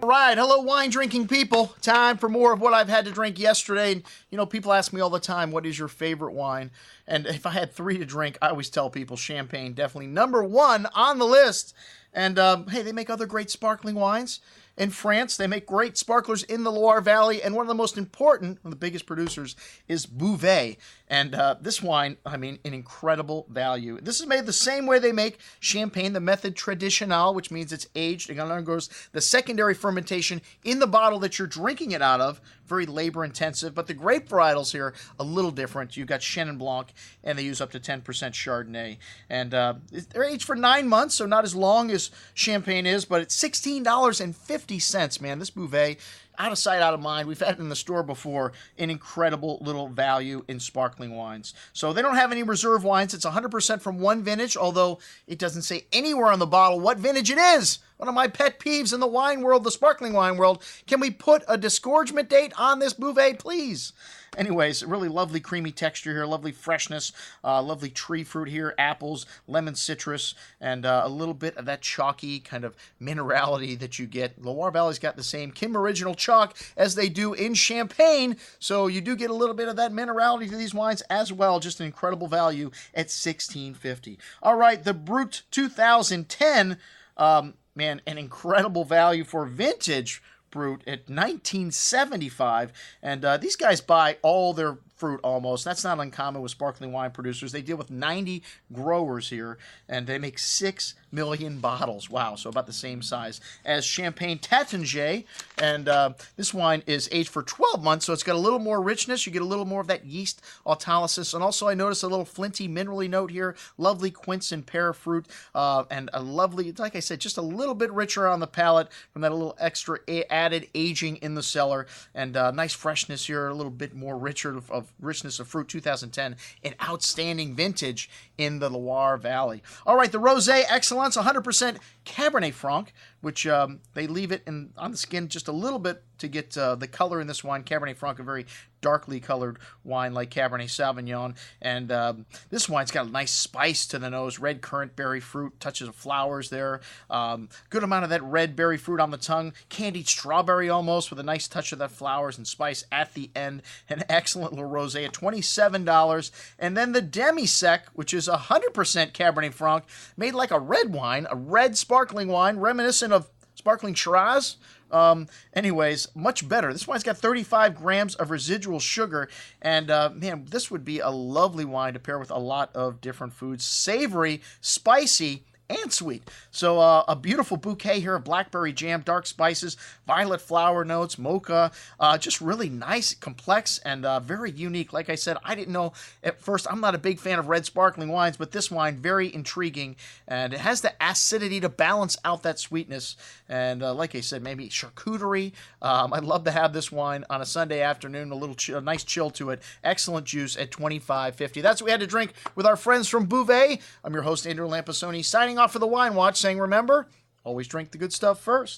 Right, hello wine drinking people. Time for more of what I've had to drink yesterday. And, you know, people ask me all the time, what is your favorite wine? And if I had three to drink, I always tell people champagne, definitely number one on the list. And hey, they make other great sparkling wines. In France, they make great sparklers in the Loire Valley, and one of the most important, one of the biggest producers, is Bouvet. And this wine, I mean, an incredible value. This is made the same way they make champagne, the method traditionnel, which means it's aged. It undergoes the secondary fermentation in the bottle that you're drinking it out of. Very labor-intensive, but the grape varietals here, a little different. You've got Chenin Blanc, and they use up to 10% Chardonnay. And they're aged for 9 months, so not as long as champagne is, but it's $16.50, man. This Bouvet, out of sight, out of mind. We've had it in the store before. An incredible little value in sparkling wines. So they don't have any reserve wines. It's 100% from one vintage, although it doesn't say anywhere on the bottle what vintage it is. One of my pet peeves in the wine world, the sparkling wine world. Can we put a disgorgement date on this Bouvet, please? Anyways, really lovely creamy texture here, lovely freshness, lovely tree fruit here, apples, lemon citrus, and a little bit of that chalky kind of minerality that you get. Loire Valley's got the same Kim Original chalk as they do in Champagne, so you do get a little bit of that minerality to these wines as well. Just an incredible value at $16.50. All right, the Brut 2010, man, an incredible value for vintage Brut at $19.75, and these guys buy all their fruit almost. That's not uncommon with sparkling wine producers. They deal with 90 growers here, and they make 6 million bottles. Wow, so about the same size as Champagne Taittinger, and this wine is aged for 12 months, so it's got a little more richness. You get a little more of that yeast autolysis, and also I noticed a little flinty, minerally note here, lovely quince and pear fruit, and a lovely, like I said, just a little bit richer on the palate from that little extra added aging in the cellar, and nice freshness here, a little bit more richer of richness of fruit. 2010, an outstanding vintage in the Loire Valley. All right, the Rosé Excellence, 100% Cabernet Franc, which they leave it on the skin just a little bit to get the color in this wine. Cabernet Franc, a very darkly colored wine like Cabernet Sauvignon, and this wine's got a nice spice to the nose, red currant berry fruit, touches of flowers there, good amount of that red berry fruit on the tongue, candied strawberry almost with a nice touch of that flowers and spice at the end. An excellent little rosé at $27. And then the Demi-Sec, which is 100% Cabernet Franc, made like a red wine, a red sparkling wine reminiscent of sparkling Shiraz. Anyways, much better. This wine's got 35 grams of residual sugar, and man, this would be a lovely wine to pair with a lot of different foods. Savory, spicy, and sweet. So a beautiful bouquet here of blackberry jam, dark spices, violet flower notes, mocha, just really nice, complex, and very unique. Like I said, I didn't know at first, I'm not a big fan of red sparkling wines, but this wine, very intriguing, and it has the acidity to balance out that sweetness, and like I said, maybe charcuterie. I'd love to have this wine on a Sunday afternoon, a nice chill to it. Excellent juice at $25.50. That's what we had to drink with our friends from Bouvet. I'm your host, Andrew Lampasoni, signing off for the Wine Watch, saying remember, always drink the good stuff first.